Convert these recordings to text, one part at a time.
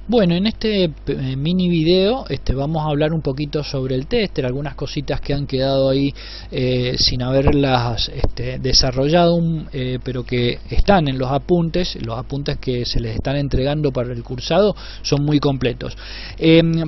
Bueno, en este mini video vamos a hablar un poquito sobre el tester, algunas cositas que han quedado ahí sin haberlas desarrollado, pero que están en los apuntes que se les están entregando para el cursado son muy completos.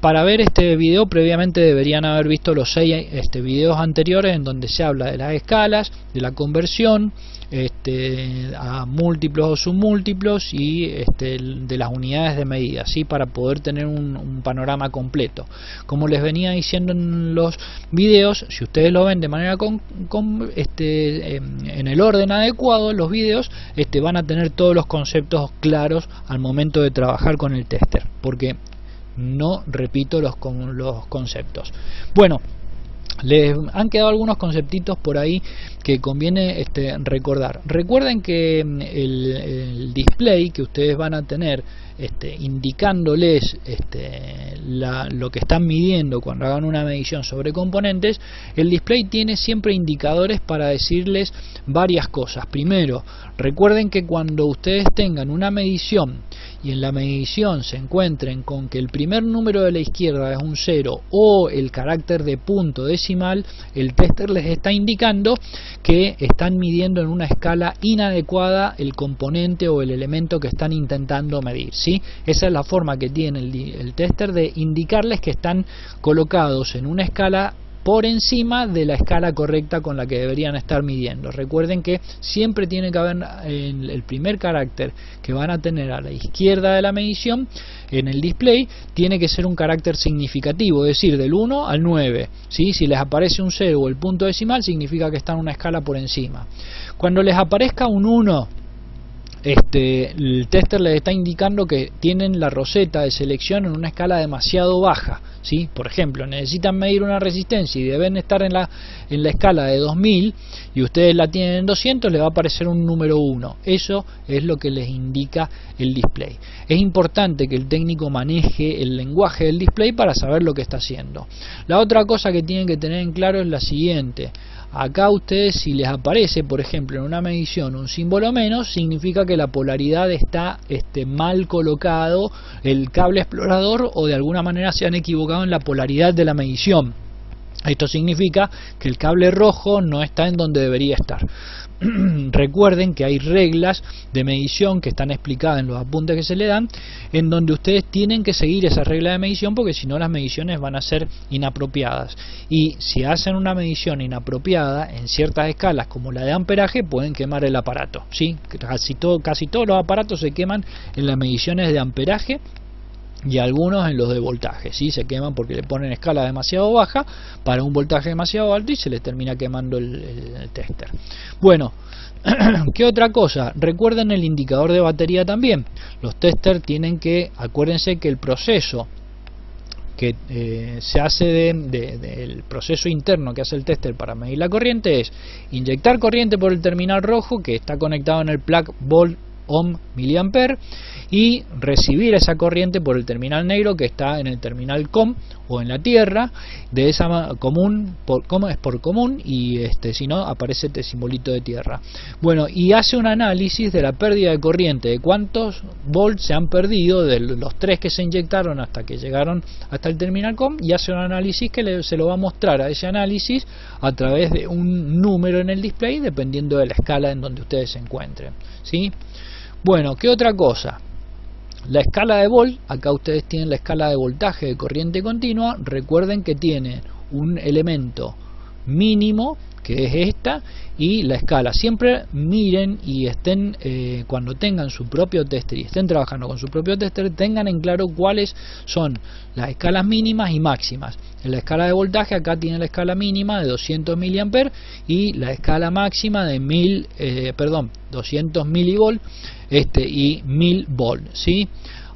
Para ver este video previamente deberían haber visto los 6 videos anteriores en donde se habla de las escalas, de la conversión a múltiplos o submúltiplos y de las unidades de medida, ¿sí? Para poder tener un panorama completo. Como les venía diciendo en los videos, si ustedes lo ven de manera en el orden adecuado, los videos van a tener todos los conceptos claros al momento de trabajar con el tester, porque no repito los conceptos. Bueno, les han quedado algunos conceptitos por ahí que conviene recordar. Recuerden que el display que ustedes van a tener indicándoles lo que están midiendo cuando hagan una medición sobre componentes, el display tiene siempre indicadores para decirles varias cosas. Primero, recuerden que cuando ustedes tengan una medición y en la medición se encuentren con que el primer número de la izquierda es un 0 o el carácter de punto decimal, el tester les está indicando que están midiendo en una escala inadecuada el componente o el elemento que están intentando medir, ¿sí? Esa es la forma que tiene el tester de indicarles que están colocados en una escala por encima de la escala correcta con la que deberían estar midiendo. Recuerden que siempre tiene que haber el primer carácter que van a tener a la izquierda de la medición en el display, tiene que ser un carácter significativo, es decir, del 1 al 9, ¿sí? Si les aparece un 0 o el punto decimal, significa que están en una escala por encima. Cuando les aparezca un 1, el tester les está indicando que tienen la roseta de selección en una escala demasiado baja, ¿sí? Por ejemplo, necesitan medir una resistencia y deben estar en la escala de 2000 y ustedes la tienen en 200, les va a aparecer un número 1. Eso es lo que les indica el display. Es importante que el técnico maneje el lenguaje del display para saber lo que está haciendo. La otra cosa que tienen que tener en claro es la siguiente. Acá ustedes, si les aparece por ejemplo en una medición un símbolo menos, significa que la polaridad está mal colocado el cable explorador, o de alguna manera se han equivocado en la polaridad de la medición. Esto significa que el cable rojo no está en donde debería estar. Recuerden que hay reglas de medición que están explicadas en los apuntes que se le dan, en donde ustedes tienen que seguir esa regla de medición, porque si no las mediciones van a ser inapropiadas, y si hacen una medición inapropiada en ciertas escalas como la de amperaje pueden quemar el aparato, ¿sí? Casi todos los aparatos se queman en las mediciones de amperaje y algunos en los de voltaje, ¿sí? Se queman porque le ponen escala demasiado baja para un voltaje demasiado alto y se les termina quemando el tester. Bueno, ¿qué otra cosa? Recuerden el indicador de batería también. Los testers tienen que, acuérdense que el proceso que se hace del proceso interno que hace el tester para medir la corriente es inyectar corriente por el terminal rojo que está conectado en el plug volt ohm miliampere y recibir esa corriente por el terminal negro que está en el terminal COM o en la tierra, de esa común, como es por común, y si no aparece este simbolito de tierra. Bueno, y hace un análisis de la pérdida de corriente, de cuántos volts se han perdido de los 3 que se inyectaron hasta que llegaron hasta el terminal COM, y hace un análisis que se lo va a mostrar a ese análisis a través de un número en el display dependiendo de la escala en donde ustedes se encuentren, ¿sí? Bueno, ¿qué otra cosa? La escala de volt, acá ustedes tienen la escala de voltaje de corriente continua. Recuerden que tiene un elemento mínimo que es esta y la escala. Siempre miren y estén cuando tengan su propio tester y estén trabajando con su propio tester, tengan en claro cuáles son las escalas mínimas y máximas. En la escala de voltaje acá tiene la escala mínima de 200 mA y la escala máxima de 200 milivolt y 1000 volt, ¿sí?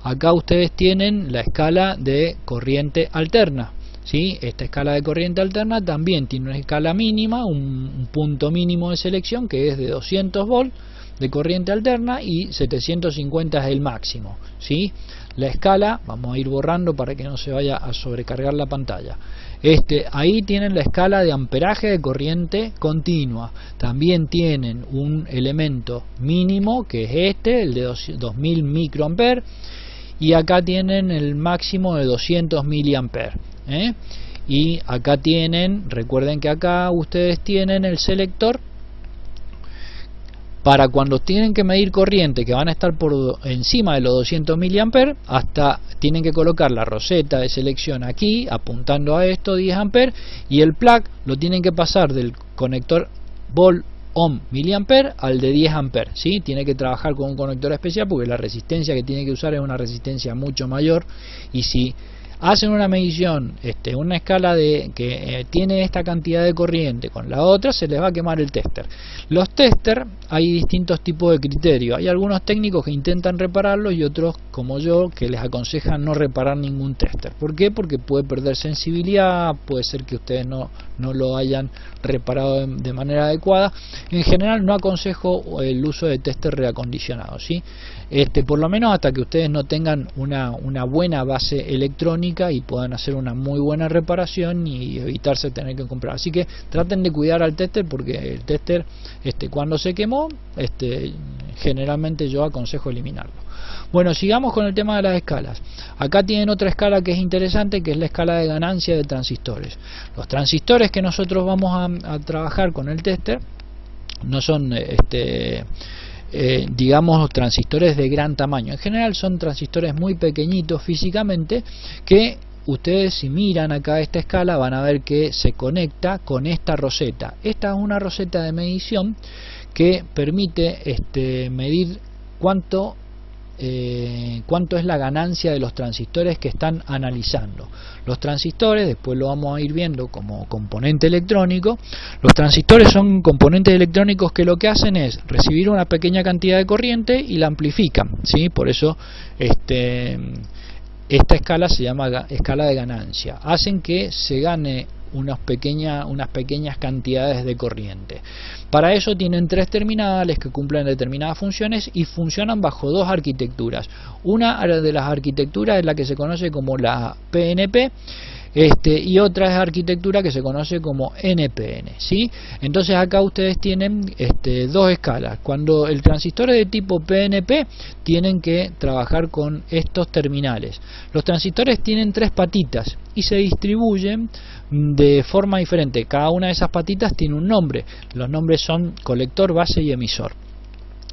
Acá ustedes tienen la escala de corriente alterna, ¿sí? Esta escala de corriente alterna también tiene una escala mínima, un punto mínimo de selección que es de 200 volt de corriente alterna y 750 es el máximo, ¿sí? La escala, vamos a ir borrando para que no se vaya a sobrecargar la pantalla. Ahí tienen la escala de amperaje de corriente continua. También tienen un elemento mínimo que es el de 2000 microamperes, y acá tienen el máximo de 200 miliamperes, y acá tienen, recuerden que acá ustedes tienen el selector para cuando tienen que medir corriente, que van a estar por encima de los 200 miliamperes, hasta tienen que colocar la roseta de selección aquí apuntando a esto 10 amperes, y el plug lo tienen que pasar del conector volt ohm miliamper al de 10 amperes, ¿sí? Tiene que trabajar con un conector especial porque la resistencia que tiene que usar es una resistencia mucho mayor, y si hacen una medición, una escala de que tiene esta cantidad de corriente con la otra, se les va a quemar el tester. Los tester hay distintos tipos de criterios, hay algunos técnicos que intentan repararlos y otros como yo que les aconsejan no reparar ningún tester. ¿Por qué? Porque puede perder sensibilidad, puede ser que ustedes no lo hayan reparado de manera adecuada. En general no aconsejo el uso de tester reacondicionados, ¿sí? Por lo menos hasta que ustedes no tengan una buena base electrónica y puedan hacer una muy buena reparación y evitarse tener que comprar. Así que traten de cuidar al tester, porque el tester cuando se quemó, generalmente yo aconsejo eliminarlo. Bueno, sigamos con el tema de las escalas. Acá tienen otra escala que es interesante, que es la escala de ganancia de transistores. Los transistores que nosotros vamos a trabajar con el tester no son digamos transistores de gran tamaño. En general son transistores muy pequeñitos físicamente, que ustedes si miran acá esta escala van a ver que se conecta con esta roseta. Esta es una roseta de medición que permite medir cuánto es la ganancia de los transistores que están analizando. Los transistores, después lo vamos a ir viendo como componente electrónico. Los transistores son componentes electrónicos que lo que hacen es recibir una pequeña cantidad de corriente y la amplifican, ¿sí? Por eso esta escala se llama escala de ganancia. Hacen que se gane unas pequeñas cantidades de corriente. Para eso tienen tres terminales que cumplen determinadas funciones y funcionan bajo dos arquitecturas. Una de las arquitecturas es la que se conoce como la PNP, y otra es arquitectura que se conoce como NPN, ¿sí? Entonces acá ustedes tienen dos escalas. Cuando el transistor es de tipo PNP, tienen que trabajar con estos terminales. Los transistores tienen tres patitas y se distribuyen de forma diferente. Cada una de esas patitas tiene un nombre. Los nombres son colector, base y emisor.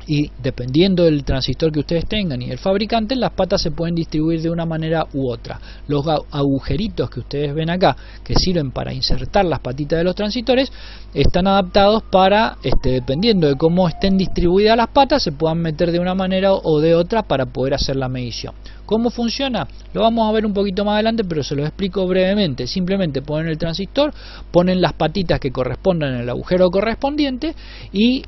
Y dependiendo del transistor que ustedes tengan y el fabricante, las patas se pueden distribuir de una manera u otra. Los agujeritos que ustedes ven acá, que sirven para insertar las patitas de los transistores, están adaptados para, dependiendo de cómo estén distribuidas las patas, se puedan meter de una manera o de otra para poder hacer la medición. ¿Cómo funciona? Lo vamos a ver un poquito más adelante, pero se lo explico brevemente. Simplemente ponen el transistor, ponen las patitas que correspondan en el agujero correspondiente y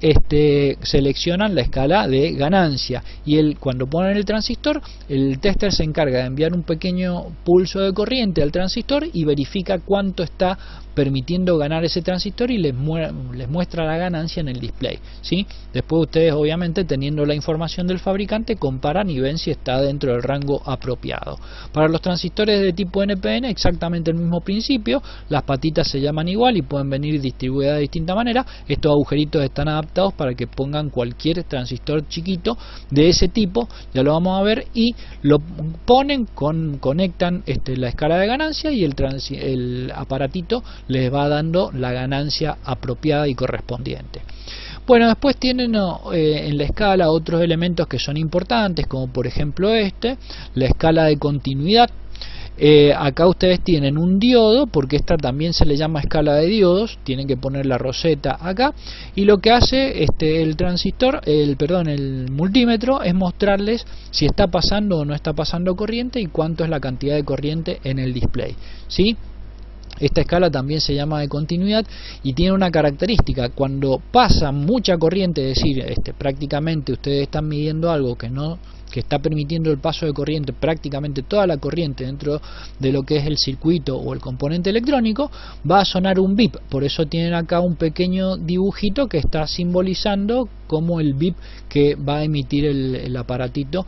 seleccionan la escala de ganancia. Y cuando ponen el transistor, el tester se encarga de enviar un pequeño pulso de corriente al transistor y verifica cuánto está permitiendo ganar ese transistor y les muestra la ganancia en el display, ¿sí? Después ustedes, obviamente, teniendo la información del fabricante, comparan y ven si está dentro del rango apropiado. Para los transistores de tipo NPN, exactamente el mismo principio. Las patitas se llaman igual y pueden venir distribuidas de distinta manera. Estos agujeritos están adaptados para que pongan cualquier transistor chiquito de ese tipo, ya lo vamos a ver, y lo ponen, conectan la escala de ganancia y el aparatito les va dando la ganancia apropiada y correspondiente. Bueno, después tienen en la escala otros elementos que son importantes, como por ejemplo la escala de continuidad. Acá ustedes tienen un diodo, porque esta también se le llama escala de diodos. Tienen que poner la roseta acá, y lo que hace el multímetro es mostrarles si está pasando o no está pasando corriente y cuánto es la cantidad de corriente en el display, ¿sí? Esta escala también se llama de continuidad y tiene una característica: cuando pasa mucha corriente, es decir, prácticamente ustedes están midiendo algo que está permitiendo el paso de corriente, prácticamente toda la corriente dentro de lo que es el circuito o el componente electrónico, va a sonar un bip. Por eso tienen acá un pequeño dibujito que está simbolizando como el bip que va a emitir el aparatito,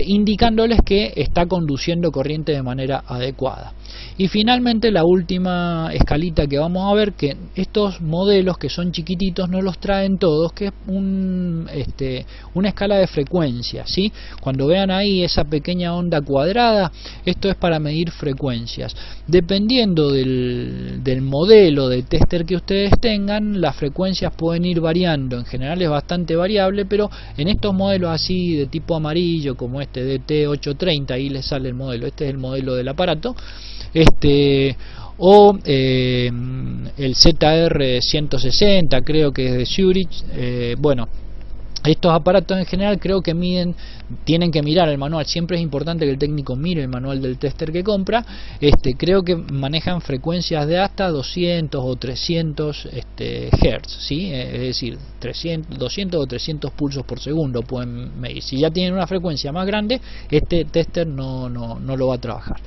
indicándoles que está conduciendo corriente de manera adecuada. Y finalmente la última escalita que vamos a ver, que estos modelos que son chiquititos no los traen todos, que es una escala de frecuencia, ¿sí? Cuando vean ahí esa pequeña onda cuadrada, esto es para medir frecuencias. Dependiendo del modelo de tester que ustedes tengan, las frecuencias pueden ir variando. En general es bastante variable, pero en estos modelos así de tipo amarillo, como este DT830, ahí les sale el modelo, este es el modelo del aparato, o el ZR160, creo que es de Zurich. Bueno, estos aparatos en general creo que tienen que mirar el manual. Siempre es importante que el técnico mire el manual del tester que compra. Creo que manejan frecuencias de hasta 200 o 300 Hz, ¿sí? Es decir, 200 o 300 pulsos por segundo pueden medir. Si ya tienen una frecuencia más grande, este tester no lo va a trabajar.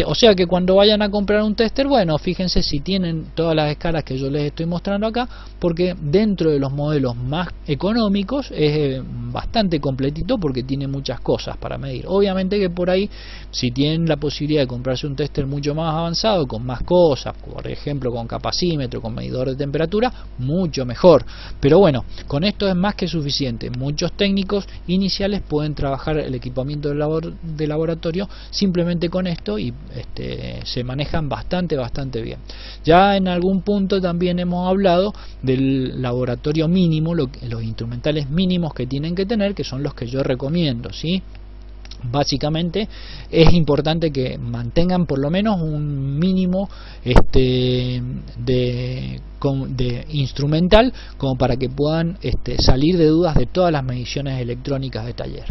O sea que cuando vayan a comprar un tester, bueno, fíjense si tienen todas las escalas que yo les estoy mostrando acá, porque dentro de los modelos más económicos es bastante completito, porque tiene muchas cosas para medir. Obviamente que por ahí, si tienen la posibilidad de comprarse un tester mucho más avanzado, con más cosas, por ejemplo con capacímetro, con medidor de temperatura, mucho mejor. Pero bueno, con esto es más que suficiente. Muchos técnicos iniciales pueden trabajar el equipamiento de laboratorio simplemente con esto, y se manejan bastante bien. Ya en algún punto también hemos hablado del laboratorio mínimo, los instrumentales mínimos que tienen que tener, que son los que yo recomiendo, ¿sí? Básicamente es importante que mantengan por lo menos un mínimo de instrumental, como para que puedan salir de dudas de todas las mediciones electrónicas de taller.